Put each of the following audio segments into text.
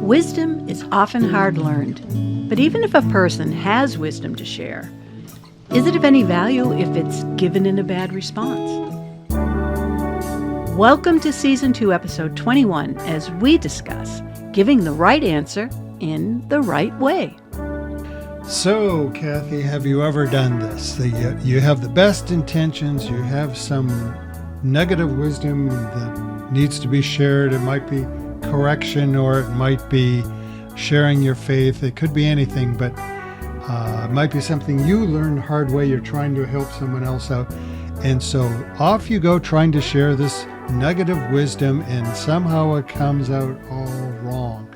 Wisdom is often hard learned, but even if a person has wisdom to share, is it of any value if it's given in a bad response? Welcome to Season 2, Episode 21, as we discuss giving the right answer in the right way. So, Kathy, have you ever done this? You have the best intentions, you have some nugget of wisdom that needs to be shared. It might be correction or it might be sharing your faith. It could be anything, but it might be something you learned the hard way. You're trying to help someone else out. And so off you go trying to share this nugget of wisdom, and somehow it comes out all wrong.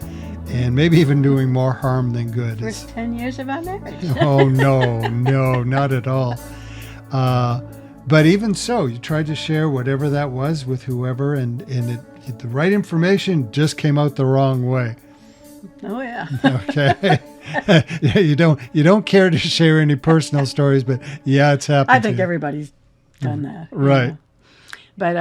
And maybe even doing more harm than good. First 10 years of our marriage. Oh, no, not at all. But even so, you tried to share whatever that was with whoever, and the right information just came out the wrong way. Oh, yeah. Okay. You don't care to share any personal stories, but yeah, it's happened. I think everybody's done that. Right. You know? But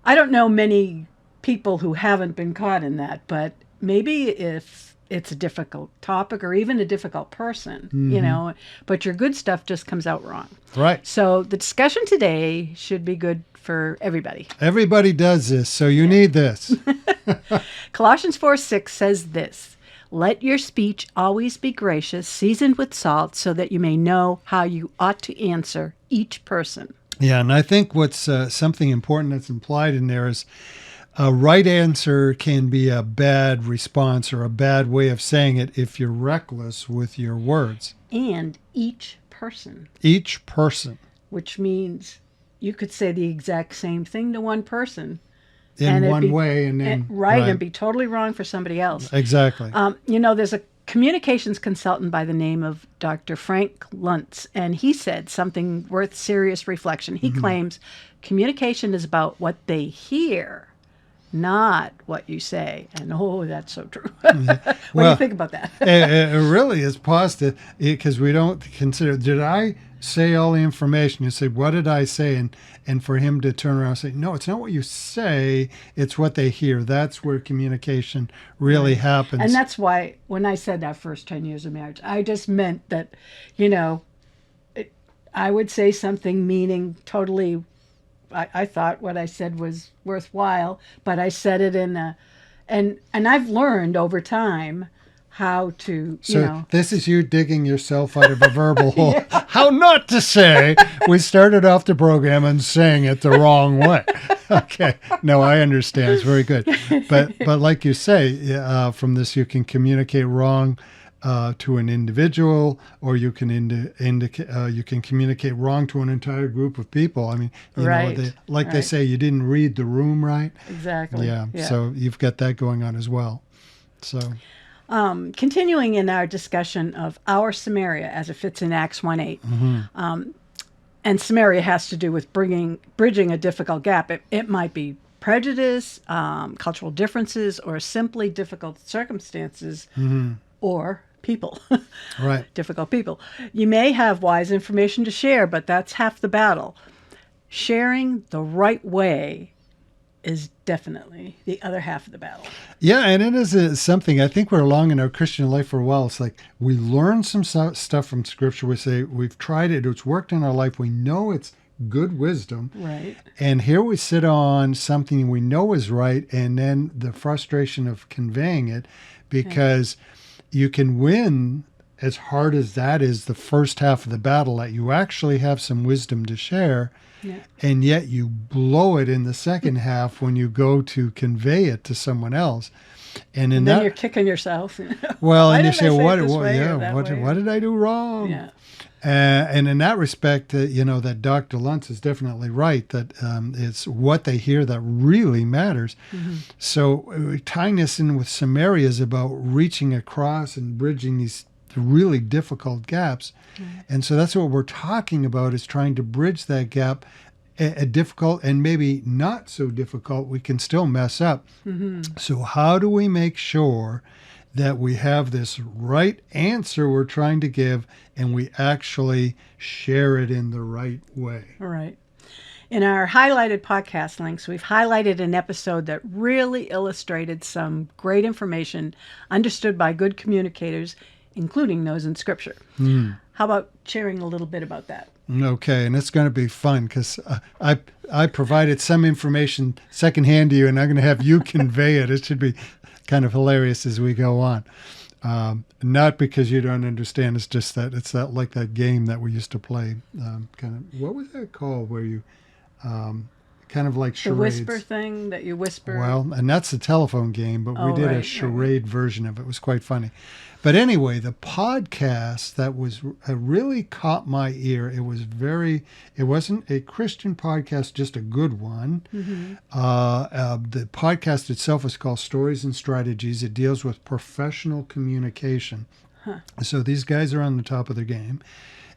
I don't know many people who haven't been caught in that, but maybe if it's a difficult topic or even a difficult person, but your good stuff just comes out wrong. Right. So the discussion today should be good for everybody. Everybody does this, so you need this. Colossians 4:6 says this: "Let your speech always be gracious, seasoned with salt, so that you may know how you ought to answer each person." Yeah, and I think what's something important that's implied in there is a right answer can be a bad response or a bad way of saying it if you're reckless with your words. And each person. Each person. Which means you could say the exact same thing to one person. In one way and then... Right, and be totally wrong for somebody else. Exactly. There's a communications consultant by the name of Dr. Frank Luntz, and he said something worth serious reflection. He claims communication is about what they hear, not what you say. And that's so true. What do you think about that? It really is positive, because we don't consider, did I say all the information? You say, what did I say? And for him to turn around and say, no, it's not what you say, it's what they hear. That's where communication really happens. And that's why when I said that first 10 years of marriage, I just meant that, I would say something meaning totally, I thought what I said was worthwhile, but I said it and I've learned over time how to, this is you digging yourself out of a verbal hole. Yeah. How not to say. We started off the program and saying it the wrong way. Okay. No, I understand. It's very good. But like you say, from this you can communicate wrong to an individual, or you can you can communicate wrong to an entire group of people. I mean, they say, you didn't read the room right. Exactly. Yeah. So you've got that going on as well. So. Continuing in our discussion of our Samaria as it fits in Acts 1:8, and Samaria has to do with bridging a difficult gap. It might be prejudice, cultural differences, or simply difficult circumstances, or people. Right. Difficult people. You may have wise information to share, but that's half the battle. Sharing the right way is definitely the other half of the battle. Yeah, and it is something, I think we're along in our Christian life for a while. It's like we learn some stuff from Scripture. We say, we've tried it, it's worked in our life. We know it's good wisdom. Right. And here we sit on something we know is right, and then the frustration of conveying it, because you can win, as hard as that is, the first half of the battle, that you actually have some wisdom to share. Yeah. And yet you blow it in the second half when you go to convey it to someone else. And then you're kicking yourself. Well, and you say, what did I do wrong? Yeah. And in that respect, that Dr. Luntz is definitely right, that it's what they hear that really matters. Mm-hmm. So tying this in with Samaria is about reaching across and bridging these really difficult gaps. And so that's what we're talking about, is trying to bridge that gap. A difficult and maybe not so difficult, we can still mess up. Mm-hmm. So how do we make sure that we have this right answer we're trying to give and we actually share it in the right way? All right. In our highlighted podcast links, we've highlighted an episode that really illustrated some great information understood by good communicators, including those in Scripture. How about sharing a little bit about that? Okay, and it's going to be fun because I provided some information secondhand to you, and I'm going to have you convey it. It should be kind of hilarious as we go on. Not because you don't understand. It's just that it's that like that game that we used to play. Kind of what was that called? Where you kind of like charades. The whisper thing that you whisper. Well, and that's the telephone game, but we did a charade version of it. It was quite funny. But anyway, the podcast that was really caught my ear. It wasn't a Christian podcast, just a good one. The podcast itself is called Stories and Strategies. It deals with professional communication. So these guys are on the top of their game.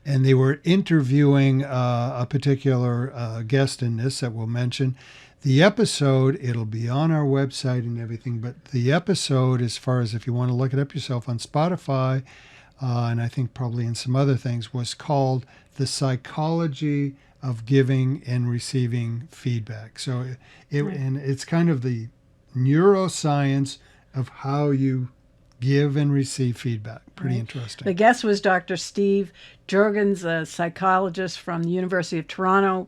And they were interviewing a particular guest in this that we'll mention. The episode, it'll be on our website and everything, but the episode, as far as if you want to look it up yourself on Spotify, and I think probably in some other things, was called The Psychology of Giving and Receiving Feedback. So and it's kind of the neuroscience of how you give and receive feedback. Pretty interesting. The guest was Dr. Steve Jurgens, a psychologist from the University of Toronto.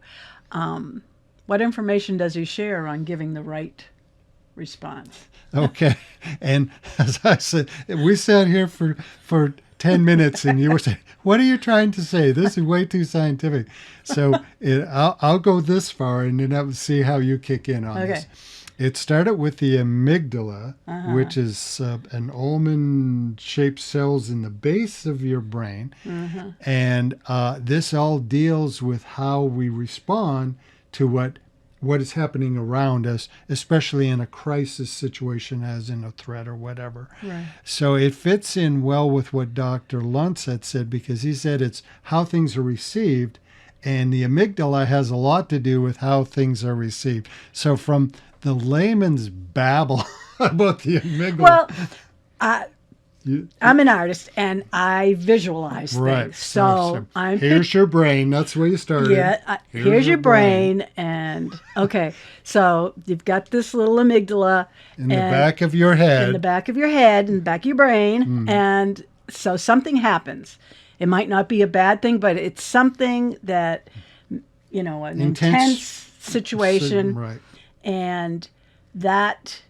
What information does he share on giving the right response? Okay. And as I said, we sat here for 10 minutes and you were saying, what are you trying to say? This is way too scientific. So I'll go this far and then I'll see how you kick in on this. It started with the amygdala, which is an almond-shaped cells in the base of your brain. And this all deals with how we respond to what is happening around us, especially in a crisis situation, as in a threat or whatever. Right. So it fits in well with what Dr. Luntz had said, because he said it's how things are received, and the amygdala has a lot to do with how things are received. So from the layman's babble about the amygdala. Well, I'm an artist and I visualize things. So here's your brain. That's where you started. Yeah, here's your brain. And okay, so you've got this little amygdala in the back of your head. In the back of your head, in the back of your brain. And so something happens. It might not be a bad thing, but it's something that, an intense situation. Right. And that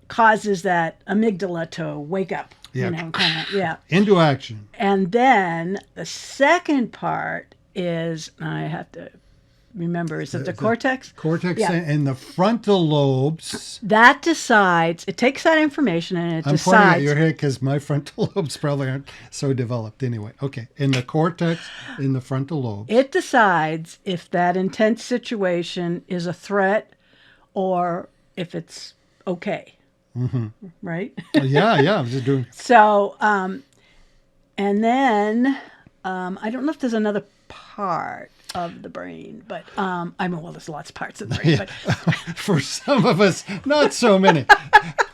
causes that amygdala to wake up. Yeah. Into action. And then the second part is, I have to remember, is it the cortex? Cortex and the frontal lobes. That decides, it takes that information and it decides. I'm pointing at your head because my frontal lobes probably aren't so developed anyway. Okay. In the cortex, in the frontal lobes. It decides if that intense situation is a threat or if it's okay. Right? Yeah. I was just doing. So, and then I don't know if there's another part of the brain, but there's lots of parts of the brain. Yeah. But for some of us, not so many.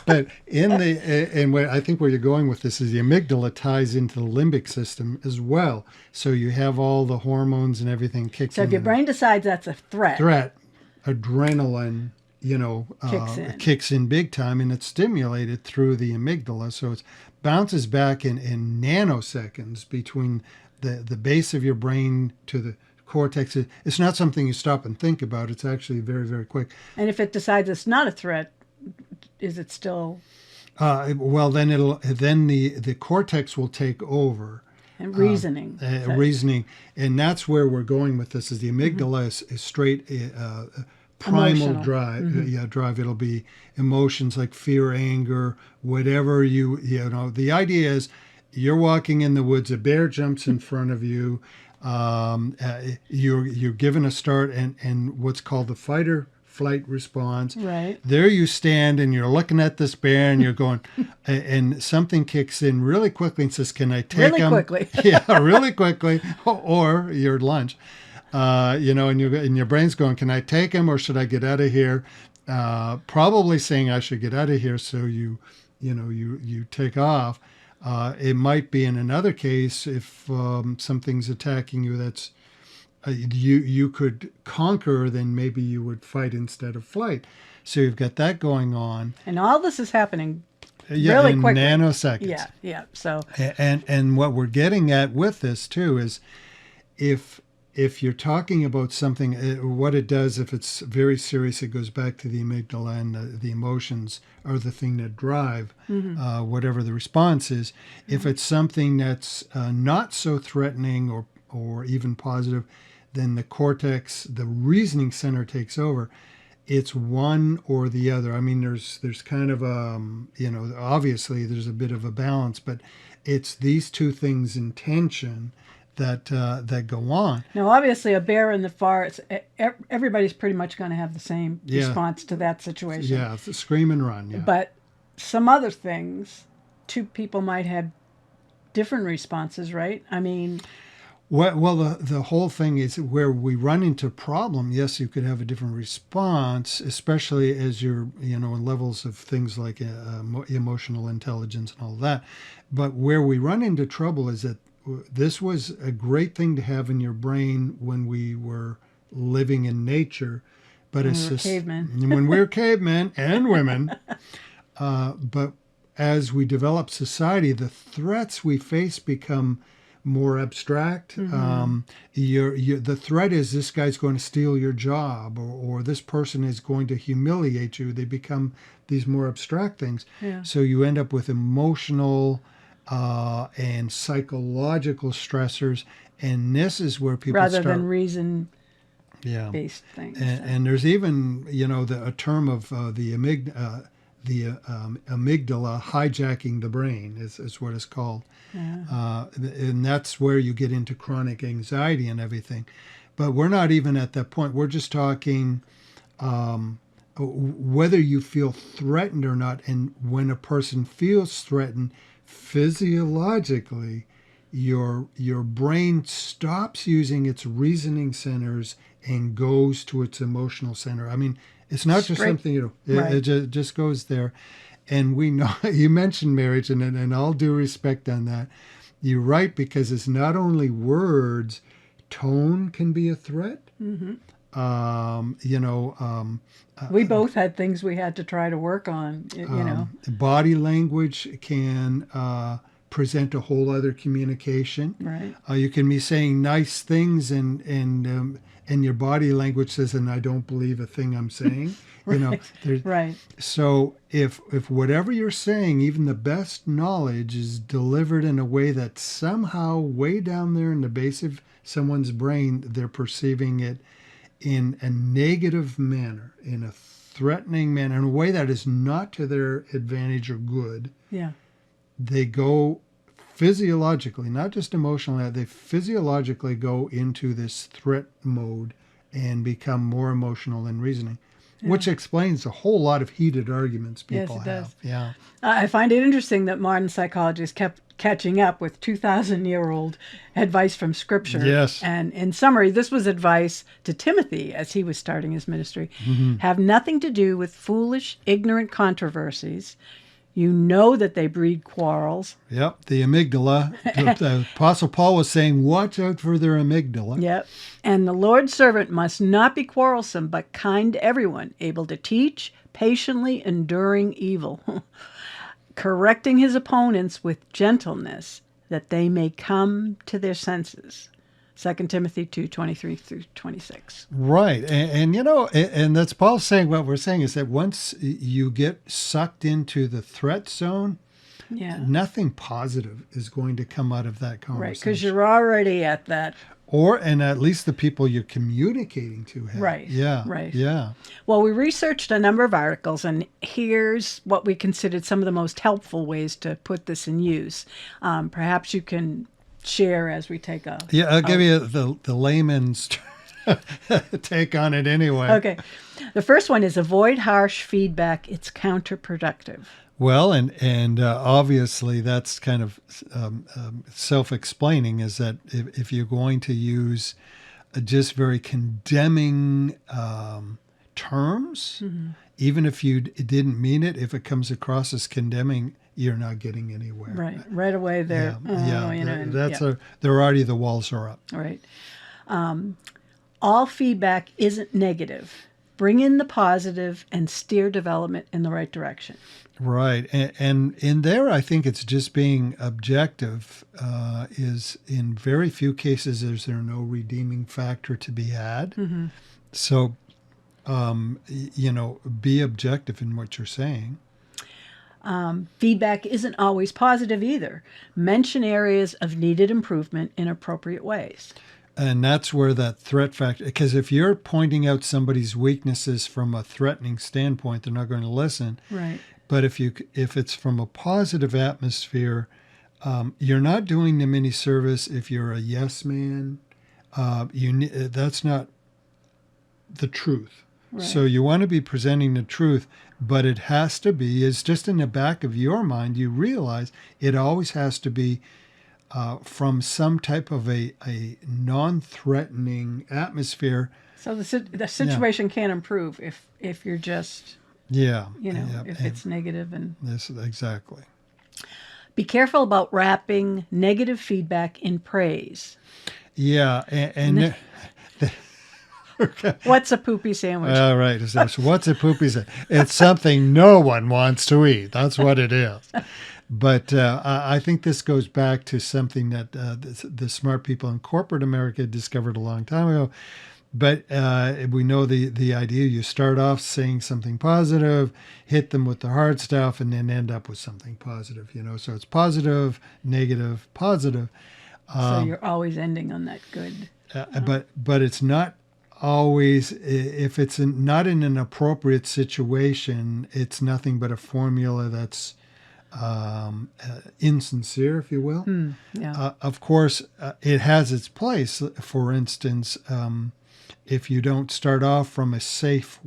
But and I think where you're going with this is the amygdala ties into the limbic system as well. So you have all the hormones and everything kicks in. So if your brain decides that's a threat, adrenaline, kicks in big time, and it's stimulated through the amygdala. So it bounces back in nanoseconds between the base of your brain to the cortex. It's not something you stop and think about. It's actually very, very quick. And if it decides it's not a threat, is it still? Well, then the cortex will take over. And reasoning. Reasoning. And that's where we're going with this, is the amygdala is straight primal drive. Drive. It'll be emotions like fear, anger, whatever the idea is you're walking in the woods, a bear jumps in front of you, you're given a start and what's called the fight or flight response. Right. There you stand and you're looking at this bear and you're going, and something kicks in really quickly and says, can I take him? Really quickly. Yeah, really quickly. Or your lunch. And your brain's going, can I take him or should I get out of here? Probably saying I should get out of here. So you take off. It might be in another case if something's attacking you that's you could conquer, then maybe you would fight instead of flight. So you've got that going on. And all this is happening Yeah, really in quickly. nanoseconds. Yeah, yeah. So And what we're getting at with this too is if you're talking about something, what it does, if it's very serious, it goes back to the amygdala, and the emotions are the thing that drive whatever the response is. If it's something that's not so threatening or even positive, then the cortex, the reasoning center, takes over. It's one or the other. I mean, there's kind of obviously there's a bit of a balance, but it's these two things in tension that go on. now, obviously, a bear in the forest, everybody's pretty much going to have the same Yeah. response to that situation. Yeah, it's a scream and run. Yeah. But some other things, two people might have different responses, right? I mean, Well, the whole thing is where we run into problem. Yes, you could have a different response, especially as you're, in levels of things like emotional intelligence and all that. But where we run into trouble is that this was a great thing to have in your brain when we were living in nature. But when it's we were just cavemen. when we're cavemen and women. But as we develop society, the threats we face become more abstract. The threat is this guy's going to steal your job, or this person is going to humiliate you. They become these more abstract things. Yeah. So you end up with emotional and psychological stressors, and this is where people rather start than reason-based yeah. things. And there's even a term of the amygdala hijacking the brain is what it's called. Yeah. And that's where you get into chronic anxiety and everything. But we're not even at that point. We're just talking whether you feel threatened or not. And when a person feels threatened, physiologically, your brain stops using its reasoning centers and goes to its emotional center. I mean, it's not just something, Right. it just goes there. And we know, you mentioned marriage, and all due respect on that. You're right, because it's not only words, tone can be a threat. We both had things we had to try to work on, Body language can present a whole other communication. Right. You can be saying nice things, and your body language says, "And I don't believe a thing I'm saying." Right. So if whatever you're saying, even the best knowledge, is delivered in a way that somehow way down there in the base of someone's brain, they're perceiving it in a negative manner, in a threatening manner, in a way that is not to their advantage or good, Yeah. they go physiologically, not just emotionally, they physiologically go into this threat mode and become more emotional than reasoning, which explains a whole lot of heated arguments people Yes, it have. does. Yeah. I find it interesting that modern psychologists kept catching up with 2,000-year-old advice from Scripture. Yes. And in summary, this was advice to Timothy as he was starting his ministry. Have nothing to do with foolish, ignorant controversies. You know that they breed quarrels. Yep. The amygdala. The Apostle Paul was saying, watch out for their amygdala. Yep. And the Lord's servant must not be quarrelsome, but kind to everyone, able to teach, patiently enduring evil, correcting his opponents with gentleness, that they may come to their senses. 2 Timothy 2:23 through 26. Right. And that's Paul saying, what we're saying is that once you get sucked into the threat zone, Yeah. nothing positive is going to come out of that conversation. Right, because you're already at that. And at least the people you're communicating to have. Right, Yeah. right. Yeah. Well, we researched a number of articles, and here's what we considered some of the most helpful ways to put this in use. Perhaps you can share as we take a... Yeah, I'll give you the layman's take on it anyway. Okay. The first one is avoid harsh feedback. It's counterproductive. Well, and obviously that's kind of self-explaining, is that if you're going to use just very condemning terms, even if you didn't mean it, if it comes across as condemning, you're not getting anywhere. Right. Right away there. They're already, the walls are up. Right. All feedback isn't negative. Bring in the positive and steer development in the right direction. Right. And in there, I think it's just being objective is in very few cases, is there no redeeming factor to be had. Mm-hmm. So, be objective in what you're saying. Feedback isn't always positive either. Mention areas of needed improvement in appropriate ways. And that's where that threat factor, because if you're pointing out somebody's weaknesses from a threatening standpoint, they're not going to listen. Right. But if it's from a positive atmosphere, you're not doing them any service if you're a yes man. That's not the truth. Right. So you want to be presenting the truth, but it has to be, it's just in the back of your mind, you realize it always has to be from some type of a non-threatening atmosphere. So the situation can't improve if you're just, if it's negative. And this exactly. Be careful about wrapping negative feedback in praise. Yeah, and okay. What's a poopy sandwich? All right. So what's a poopy sandwich? It's something no one wants to eat. That's what it is. But I think this goes back to something that the smart people in corporate America discovered a long time ago. But we know the idea. You start off saying something positive, hit them with the hard stuff, and then end up with something positive. So it's positive, negative, positive. So you're always ending on that good. But it's not always, if it's not in an appropriate situation, it's nothing but a formula that's insincere, if you will. Of course, it has its place. For instance, if you don't start off from a safe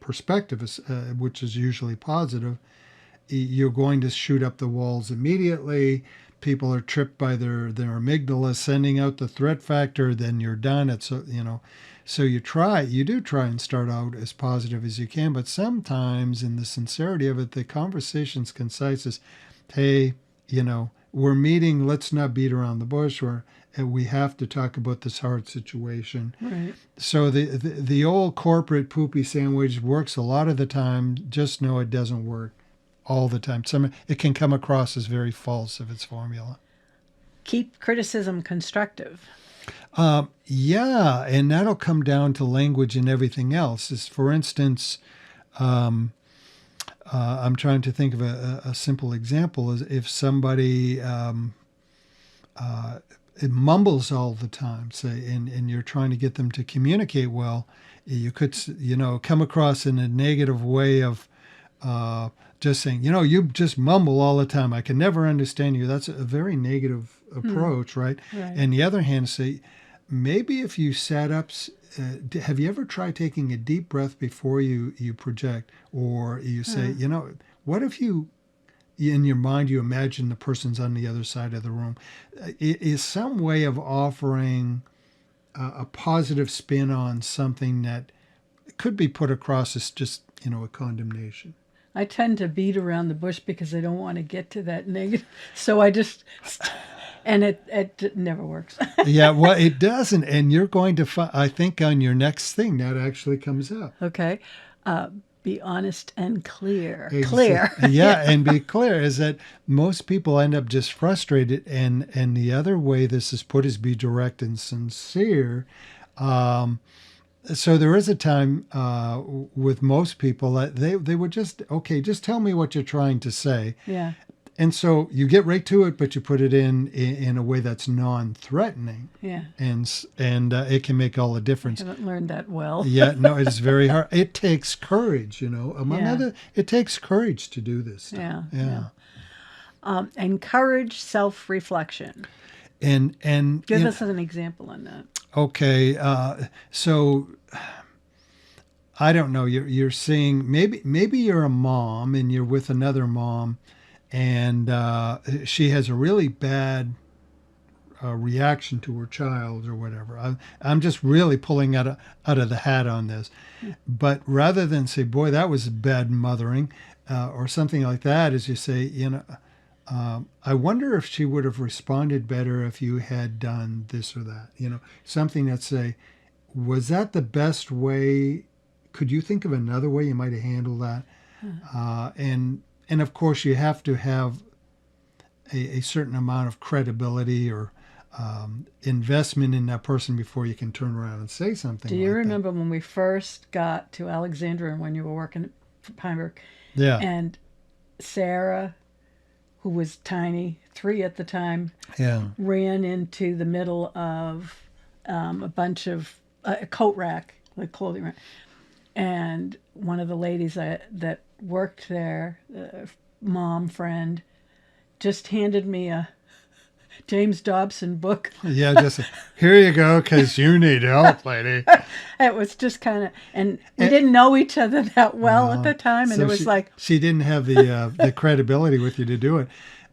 perspective, which is usually positive, you're going to shoot up the walls immediately. People are tripped by their amygdala sending out the threat factor, then you're done. So you do try and start out as positive as you can, but sometimes in the sincerity of it, the conversation's concise as, hey, we're meeting, let's not beat around the bush, we have to talk about this hard situation. Right. So the old corporate poopy sandwich works a lot of the time. Just know it doesn't work all the time. It can come across as very false of its formula. Keep criticism constructive. Yeah, and that'll come down to language and everything else. For instance, I'm trying to think of a simple example. Is if somebody it mumbles all the time, say, and you're trying to get them to communicate well, you could come across in a negative way of just saying, you just mumble all the time. I can never understand you. That's a very negative approach, right? And the other hand, say, maybe if you sat up, have you ever tried taking a deep breath before you project? Or you say, what if you, in your mind, you imagine the person's on the other side of the room? It is some way of offering a positive spin on something that could be put across as just, a condemnation. I tend to beat around the bush because I don't want to get to that negative. So I just, and it never works. Yeah, well, it doesn't. And you're going to I think on your next thing that actually comes up. Okay. Be honest and clear. Clear. Yeah, and be clear is that most people end up just frustrated. And the other way this is put is be direct and sincere. So there is a time with most people that they would just tell me what you're trying to say. Yeah. And so you get right to it, but you put it in a way that's non-threatening. Yeah. And it can make all the difference. I haven't learned that well. Yeah, no, it's very hard. It takes courage, it takes courage to do this stuff. Yeah. Encourage self-reflection. And give us an example on that. Okay, so I don't know. You're seeing maybe you're a mom and you're with another mom, and she has a really bad reaction to her child or whatever. I'm just really pulling out of the hat on this, but rather than say, "Boy, that was bad mothering," or something like that, as you say, I wonder if she would have responded better if you had done this or that. Something that say, was that the best way? Could you think of another way you might have handled that? And of course, you have to have a certain amount of credibility or investment in that person before you can turn around and say something. Do you like remember when we first got to Alexandria and when you were working for Pineberg? Yeah. And Sarah, who was tiny, 3 at the time, ran into the middle of a bunch of a coat rack, like clothing rack. And one of the ladies that worked there, mom friend, just handed me a James Dobson book. Yeah, just here you go, because you need help, lady. It was just kind of, and we didn't know each other that well at the time, and So it was like she didn't have the credibility with you to do it.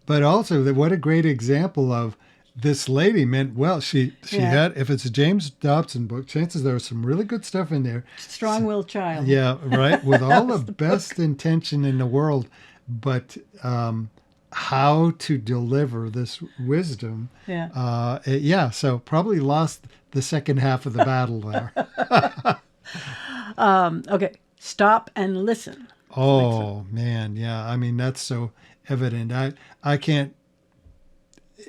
But also, what a great example of this lady meant well. She had, if it's a James Dobson book, chances there was some really good stuff in there. Strong-willed child. Yeah, right. With all the best intention in the world, but how to deliver this wisdom. Yeah. So probably lost the second half of the battle there. Okay. Stop and listen. Oh, man. Yeah. I mean, that's so evident. I can't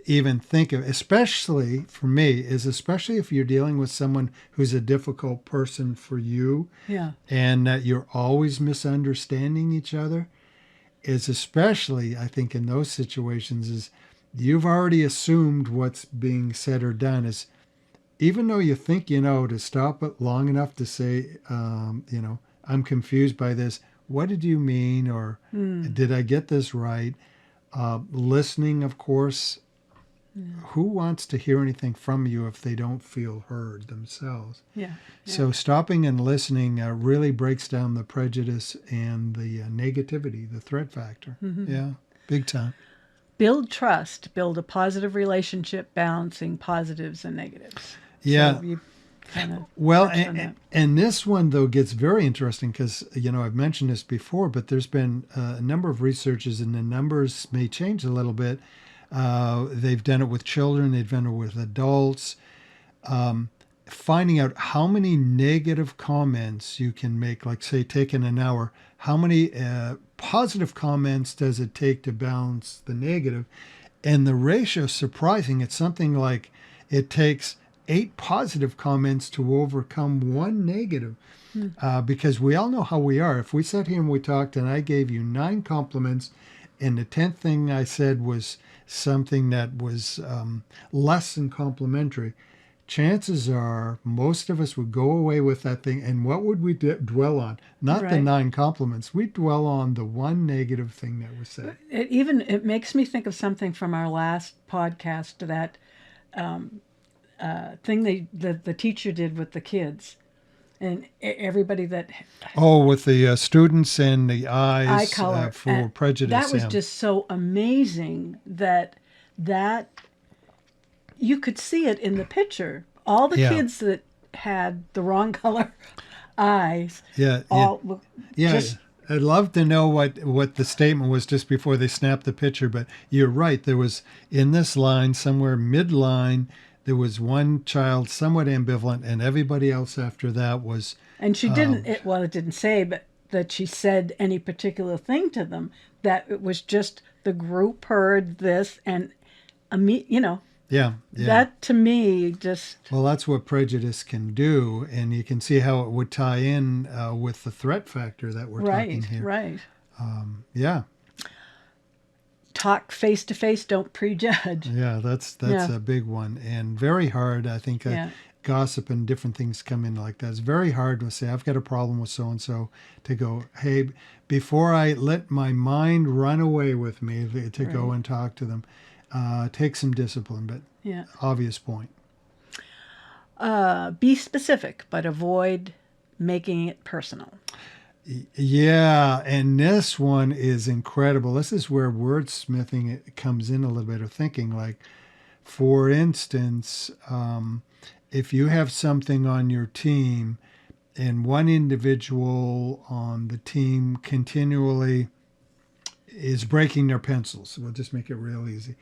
even think of, especially for me, especially if you're dealing with someone who's a difficult person for you. Yeah. And that you're always misunderstanding each other. Is especially, I think, in those situations, is you've already assumed what's being said or done. Is even though you think to stop it long enough to say, I'm confused by this. What did you mean? Or did I get this right? Listening, of course. Who wants to hear anything from you if they don't feel heard themselves? Yeah. So stopping and listening really breaks down the prejudice and the negativity, the threat factor. Mm-hmm. Yeah, big time. Build trust. Build a positive relationship, balancing positives and negatives. Yeah. So you kind of well, and this one, though, gets very interesting because, I've mentioned this before, but there's been a number of researchers, and the numbers may change a little bit. They've done it with children. They've done it with adults. Finding out how many negative comments you can make, like say taking an hour, how many positive comments does it take to balance the negative? And the ratio is surprising. It's something like it takes 8 positive comments to overcome 1 negative. Because we all know how we are. If we sat here and we talked and I gave you 9 compliments and the 10th thing I said was something that was less than complimentary, chances are most of us would go away with that thing. And what would we dwell on? Not the 9 compliments. We dwell on the 1 negative thing that was said. It makes me think of something from our last podcast, that thing the teacher did with the kids. And everybody that... with the students and the eyes eye color. For prejudice. That was just so amazing that you could see it in the picture. All the kids that had the wrong color eyes. I'd love to know what the statement was just before they snapped the picture. But you're right. There was, in this line, somewhere midline, there was one child somewhat ambivalent, and everybody else after that was... And she didn't, it didn't say, but that she said any particular thing to them, that it was just the group heard this, and, that to me just... Well, that's what prejudice can do, and you can see how it would tie in with the threat factor that we're talking here. Right. Yeah. Talk face to face, don't prejudge. Yeah, that's a big one, and very hard. I think gossip and different things come in like that. It's very hard to say, I've got a problem with so and so, to go, hey, before I let my mind run away with me, to go and talk to them. Take some discipline, but obvious point. Be specific, but avoid making it personal. Yeah, and this one is incredible. This is where wordsmithing comes in a little bit of thinking. Like, for instance, if you have something on your team and one individual on the team continually is breaking their pencils. We'll just make it real easy.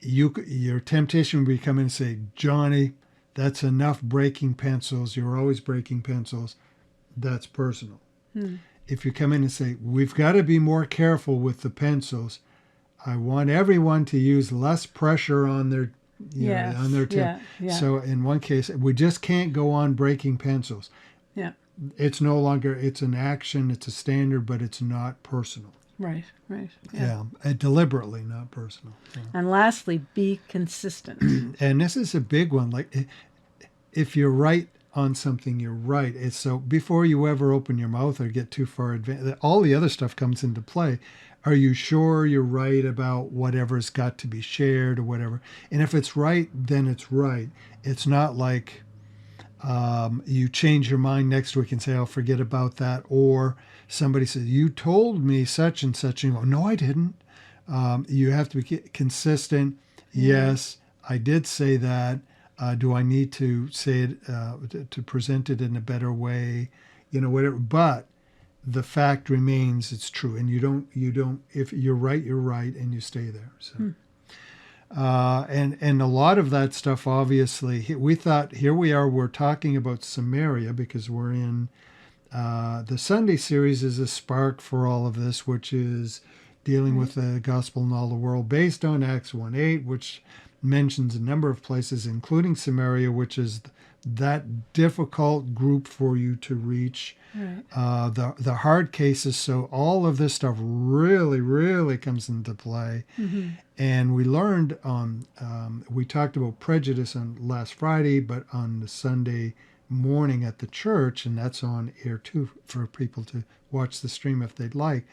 Your temptation would be come in and say, Johnny, that's enough breaking pencils. You're always breaking pencils. That's personal. If you come in and say, we've got to be more careful with the pencils. I want everyone to use less pressure on their on their tip. So in one case, we just can't go on breaking pencils. Yeah. It's no longer, it's an action, it's a standard, but it's not personal. Right. Yeah, deliberately not personal. Yeah. And lastly, be consistent. And this is a big one. Like, if you're right on something, you're right. It's so before you ever open your mouth or get too far advanced, all the other stuff comes into play. Are you sure you're right about whatever's got to be shared or whatever? And if it's right, then it's right. It's not like you change your mind next week and say, I'll forget about that. Or somebody says, you told me such and such. And you go, no, I didn't. You have to be consistent. Yes, I did say that. Do I need to say it, to present it in a better way? Whatever. But the fact remains, it's true. And you don't, if you're right, and you stay there. So. And a lot of that stuff, obviously, we thought, here we are, we're talking about Samaria because we're in the Sunday series is a spark for all of this, which is dealing with the gospel in all the world based on Acts 1:8, which mentions a number of places, including Samaria, which is that difficult group for you to reach. Right. The hard cases. So all of this stuff really, really comes into play. And we learned we talked about prejudice on last Friday, but on the Sunday morning at the church, and that's on air too for people to watch the stream if they'd like,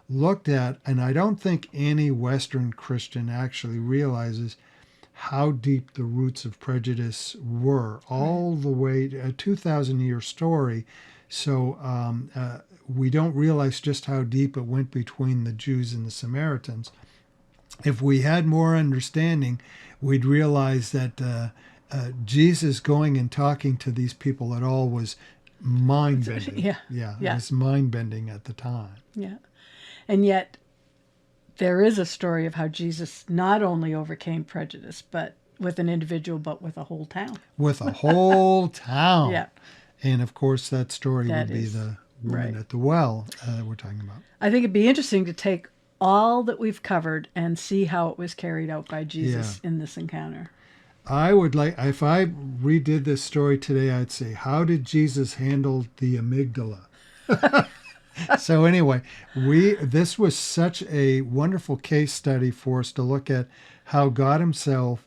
looked at, and I don't think any Western Christian actually realizes how deep the roots of prejudice were, all the way a 2,000-year story. So we don't realize just how deep it went between the Jews and the Samaritans. If we had more understanding, we'd realize that Jesus going and talking to these people at all was mind-bending. It was mind-bending at the time. Yeah. And yet, there is a story of how Jesus not only overcame prejudice, but with an individual, but with a whole town. With a whole town. Yeah. And of course, that story would be the woman at the well we're talking about. I think it'd be interesting to take all that we've covered and see how it was carried out by Jesus in this encounter. I would like, if I redid this story today, I'd say, how did Jesus handle the amygdala? So anyway, this was such a wonderful case study for us to look at how God himself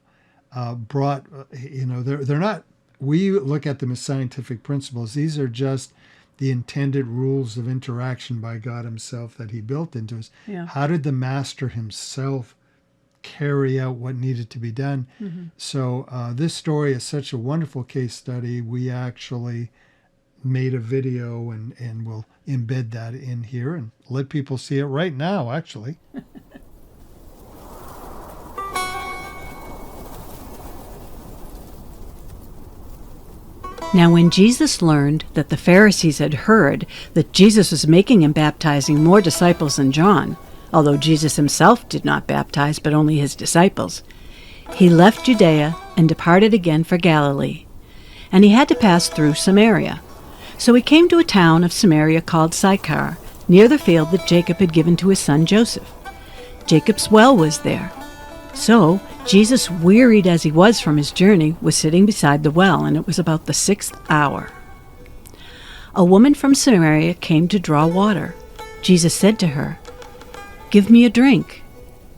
brought, they're not, we look at them as scientific principles. These are just the intended rules of interaction by God himself that he built into us. Yeah. How did the master himself carry out what needed to be done? So this story is such a wonderful case study. We actually made a video and we'll embed that in here and let people see it right now, actually. Now when Jesus learned that the Pharisees had heard that Jesus was making and baptizing more disciples than John, although Jesus himself did not baptize but only his disciples, he left Judea and departed again for Galilee. And he had to pass through Samaria. So he came to a town of Samaria called Sychar, near the field that Jacob had given to his son Joseph. Jacob's well was there. So Jesus, wearied as he was from his journey, was sitting beside the well, and it was about the 6th hour. A woman from Samaria came to draw water. Jesus said to her, "Give me a drink,"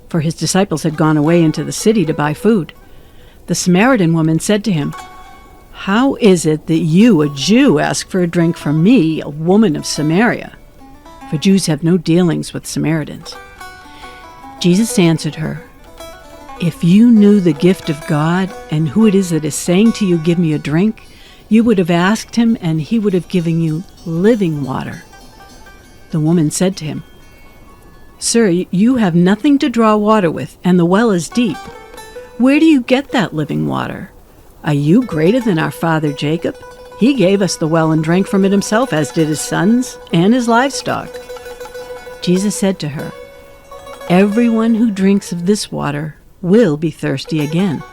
for his disciples had gone away into the city to buy food. The Samaritan woman said to him, "How is it that you, a Jew, ask for a drink from me, a woman of Samaria?" For Jews have no dealings with Samaritans. Jesus answered her, "If you knew the gift of God and who it is that is saying to you, 'Give me a drink,' you would have asked him, and he would have given you living water." The woman said to him, "Sir, you have nothing to draw water with, and the well is deep. Where do you get that living water? Are you greater than our father Jacob? He gave us the well and drank from it himself, as did his sons and his livestock." Jesus said to her, "Everyone who drinks of this water will be thirsty again.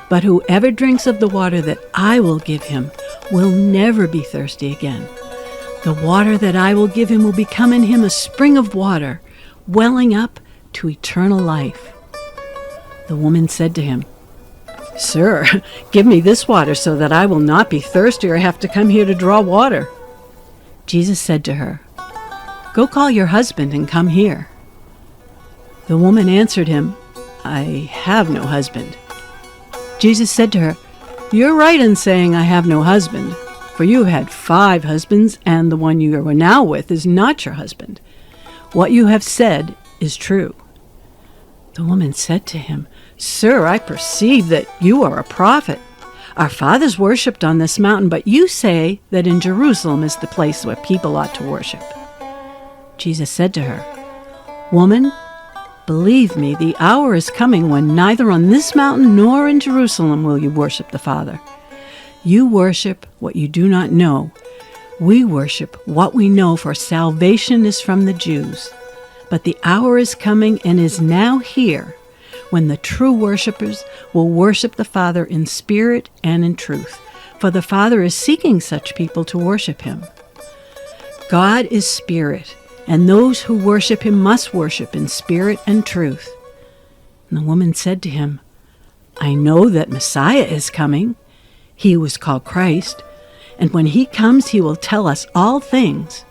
But whoever drinks of the water that I will give him will never be thirsty again. The water that I will give him will become in him a spring of water, welling up to eternal life." The woman said to him, "Sir, give me this water so that I will not be thirsty or have to come here to draw water." Jesus said to her, "Go call your husband and come here." The woman answered him, "I have no husband." Jesus said to her, "You're right in saying I have no husband, for you had 5 husbands, and the one you are now with is not your husband. What you have said is true." The woman said to him, "Sir, I perceive that you are a prophet. Our fathers worshipped on this mountain, but you say that in Jerusalem is the place where people ought to worship." Jesus said to her, "Woman, believe me, the hour is coming when neither on this mountain nor in Jerusalem will you worship the Father. You worship what you do not know. We worship what we know, for salvation is from the Jews. But the hour is coming and is now here when the true worshipers will worship the Father in spirit and in truth, for the Father is seeking such people to worship him. God is spirit, and those who worship him must worship in spirit and truth." And the woman said to him, "I know that Messiah is coming, he who is called Christ, and when he comes he will tell us all things."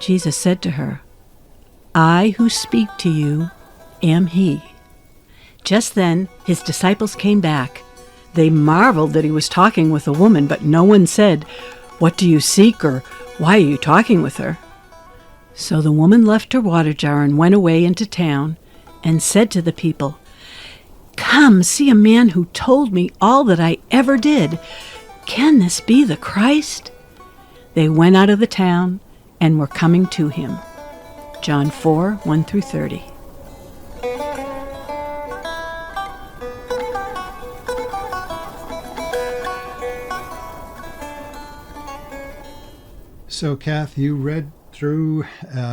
Jesus said to her, "I who speak to you am he." Just then his disciples came back. They marveled that he was talking with a woman, but no one said, "What do you seek?" or "Why are you talking with her?" So the woman left her water jar and went away into town and said to the people, "Come, see a man who told me all that I ever did. Can this be the Christ?" They went out of the town and were coming to him. John 4, 1 through 30. So, Kath, you read through,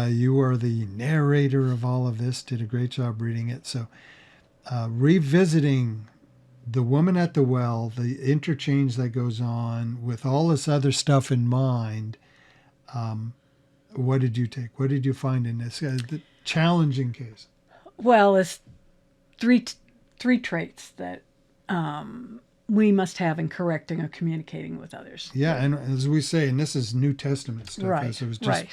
you are the narrator of all of this, did a great job reading it. So, revisiting the woman at the well, the interchange that goes on with all this other stuff in mind, what did you take? What did you find in this the challenging case? Well, it's three traits that we must have in correcting or communicating with others. Yeah, and as we say, and this is New Testament stuff. Right, So it was just, right.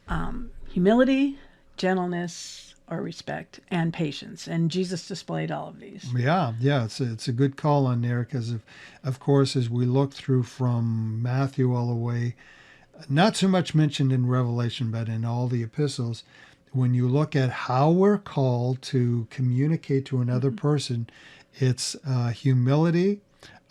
Yeah. Humility, gentleness, or respect, and patience. And Jesus displayed all of these. Yeah, it's a good call on there because, of course, as we look through from Matthew all the way, not so much mentioned in Revelation, but in all the epistles, when you look at how we're called to communicate to another person, it's humility,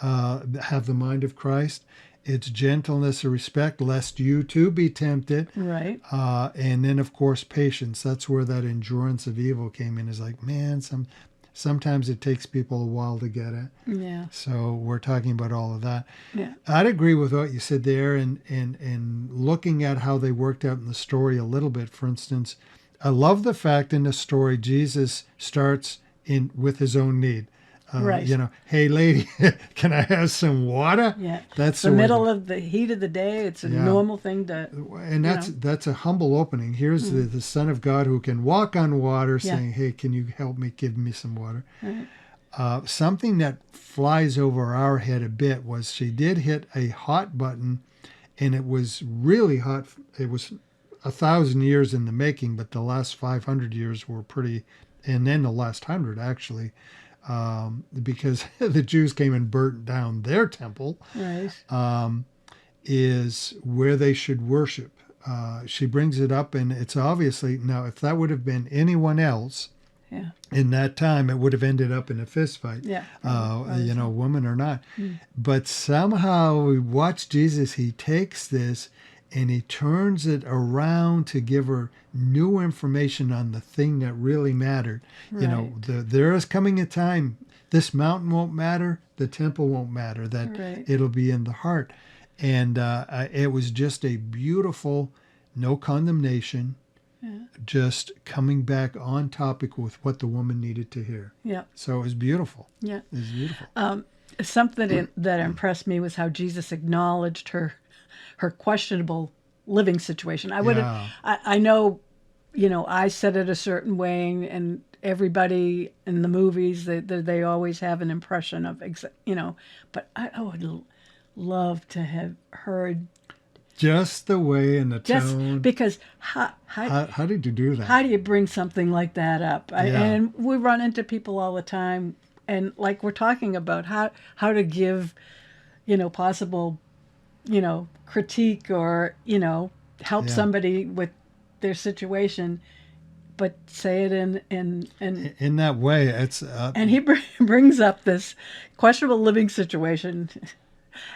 have the mind of Christ. It's gentleness or respect, lest you too be tempted. Right. And then, of course, patience. That's where that endurance of evil came in. Is like, man, sometimes it takes people a while to get it. Yeah. So we're talking about all of that. Yeah. I'd agree with what you said there, and looking at how they worked out in the story a little bit. For instance, I love the fact in the story Jesus starts in with his own need. Right. Hey, lady, can I have some water? Yeah. That's the middle of the heat of the day. It's a normal thing to. And that's a humble opening. Here's the Son of God who can walk on water, saying, "Hey, can you help me? Give me some water." Right. Something that flies over our head a bit was she did hit a hot button, and it was really hot. It was 1,000 years in the making, but the last 500 years were pretty, and then the last 100 actually. Because the Jews came and burnt down their temple, right. Is where they should worship. She brings it up, and it's obviously, now if that would have been anyone else in that time, it would have ended up in a fist fight, woman or not. But somehow we watch Jesus, he takes this and he turns it around to give her new information on the thing that really mattered. Right. There is coming a time, this mountain won't matter, the temple won't matter, that it'll be in the heart. And it was just a beautiful, no condemnation, just coming back on topic with what the woman needed to hear. Yeah. So it was beautiful. Yeah. It was beautiful. Something that impressed me was how Jesus acknowledged her questionable living situation. I would have, I know, I said it a certain way, and everybody in the movies, they always have an impression of, but I would love to have heard just the way and the just tone. because how did you do that? How do you bring something like that up? And we run into people all the time, and like we're talking about how to give, possible, critique or help somebody with their situation, but say it in that way. It's and he brings up this questionable living situation,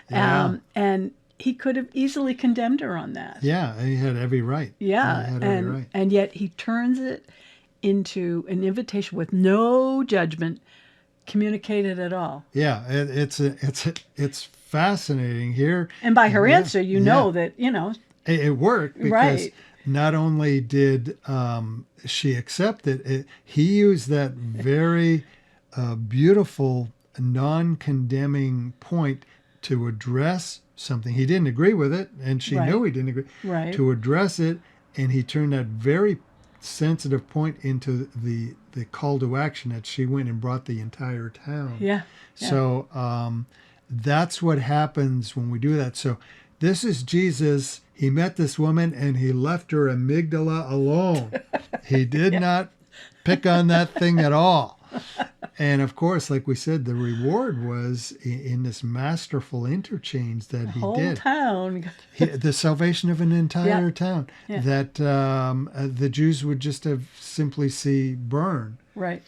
and he could have easily condemned her on that. Yeah, he had every right. Yeah, he had every right. And yet he turns it into an invitation with no judgment communicated at all. Yeah, it's fascinating here. And by her answer, know that it worked, because not only did she accept it, he used that very beautiful, non-condemning point to address something. He didn't agree with it, and she knew he didn't agree. Right. To address it, and he turned that very sensitive point into the call to action that she went and brought the entire town. Yeah. So that's what happens when we do that. So this is Jesus. He met this woman and he left her amygdala alone. He did not pick on that thing at all. And of course, like we said, the reward was in this masterful interchange that he whole did. Town. The salvation of an entire town that the Jews would just have simply see burn. Right.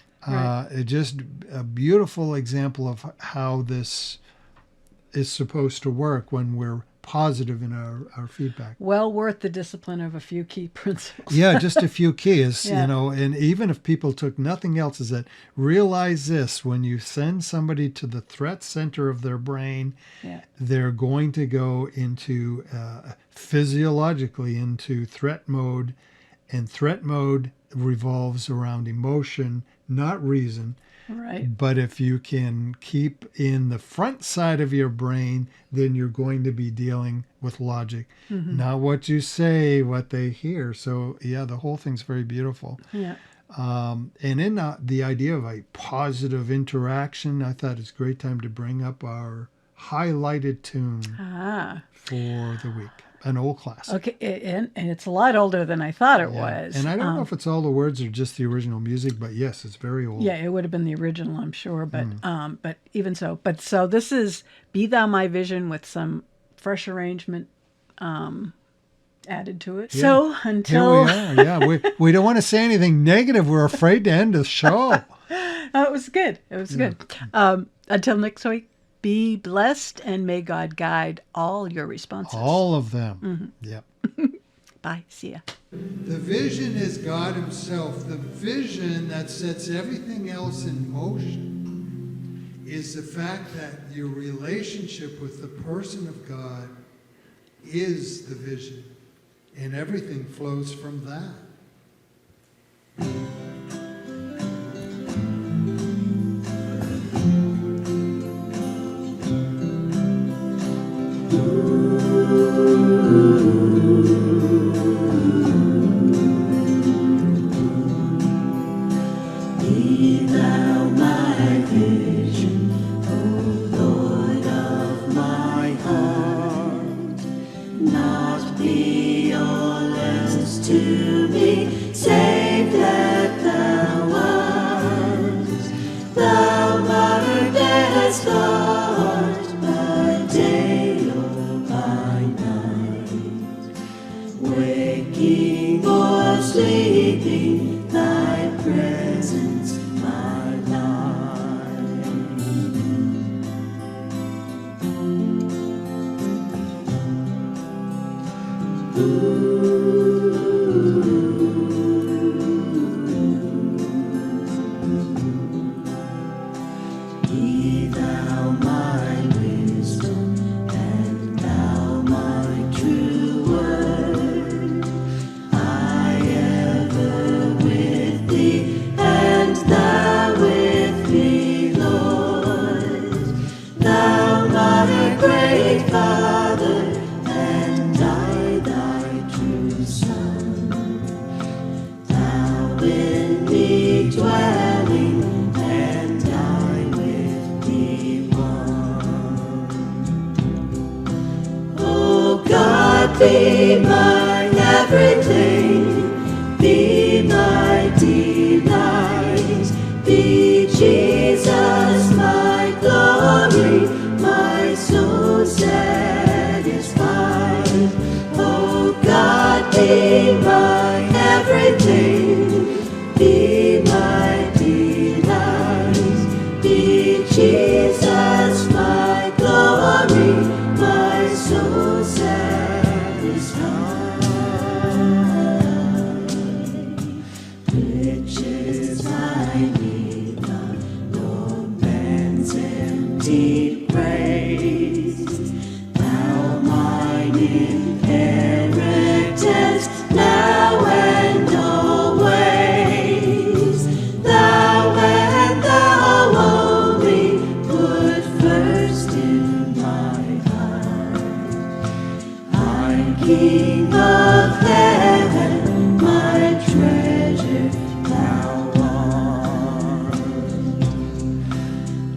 Just a beautiful example of how this is supposed to work when we're positive in our feedback. Well worth the discipline of a few key principles. Yeah, just a few keys, and even if people took nothing else, is that realize this: when you send somebody to the threat center of their brain, they're going to go into physiologically into threat mode, and threat mode revolves around emotion, not reason. Right. But if you can keep in the front side of your brain, then you're going to be dealing with logic, not what you say, what they hear. So, the whole thing's very beautiful. Yeah. And in the idea of a positive interaction, I thought it's a great time to bring up our highlighted tune for the week. An old classic. Okay, and it's a lot older than I thought it was. And I don't know if it's all the words or just the original music, but yes, it's very old. Yeah, it would have been the original, I'm sure, but even so. But so this is "Be Thou My Vision" with some fresh arrangement added to it. Yeah. So until here we are. Yeah, we don't want to say anything negative. We're afraid to end the show. It was good. It was good. Until next week. Be blessed, and may God guide all your responses. All of them. Yep. Bye. See ya. The vision is God himself. The vision that sets everything else in motion is the fact that your relationship with the person of God is the vision, and everything flows from that. Be thou my vision, O Lord of my heart, not be all else to me. with me dwelling, and I with thee one. Oh God, be my everything, be my delight, be Jesus my glory, my soul satisfied. Oh God, be my everything, be my delight, be Jesus my glory, my soul satisfied. Riches I need not, no man's empty praise. Thou mine inheritance, now and always. Thou and thou only put first in my heart. I'm King of heaven, my treasure thou art.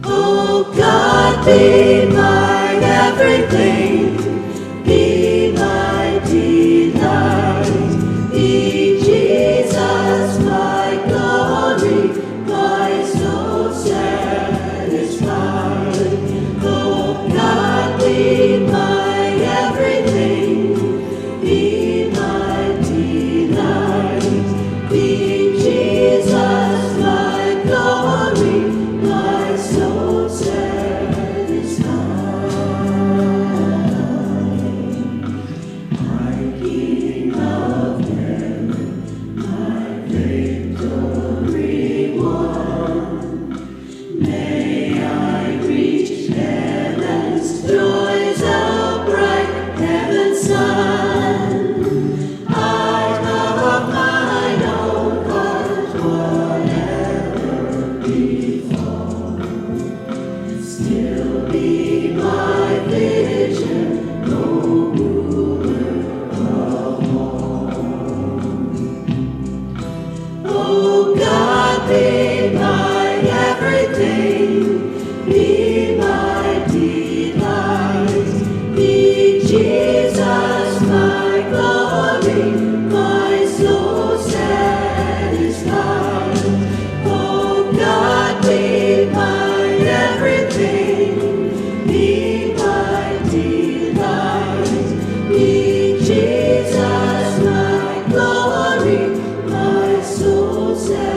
Oh God, be my everything, be my delight, be Jesus my glory, my soul satisfied. Oh God, be my everything, be my delight, be Jesus my glory, my soul satisfied. My King of heaven, my victory won. May I reach heaven's joys, a bright heaven's sun. I love mine own heart, whatever befall. Still be my vision, no ruler of all. Oh God, be my everything, be my delight, be Jesus my glory, my soul satisfied. Oh God, be my everything, be my delight, be Jesus my glory, my soul satisfied.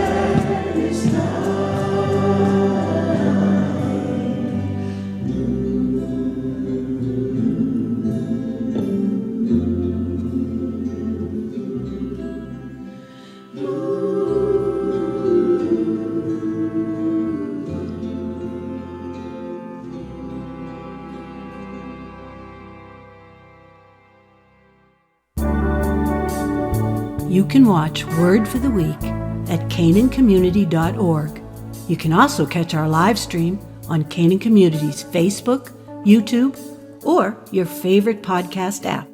You can watch Word for the Week at canancommunity.org. You can also catch our live stream on Canaan Community's Facebook, YouTube, or your favorite podcast app.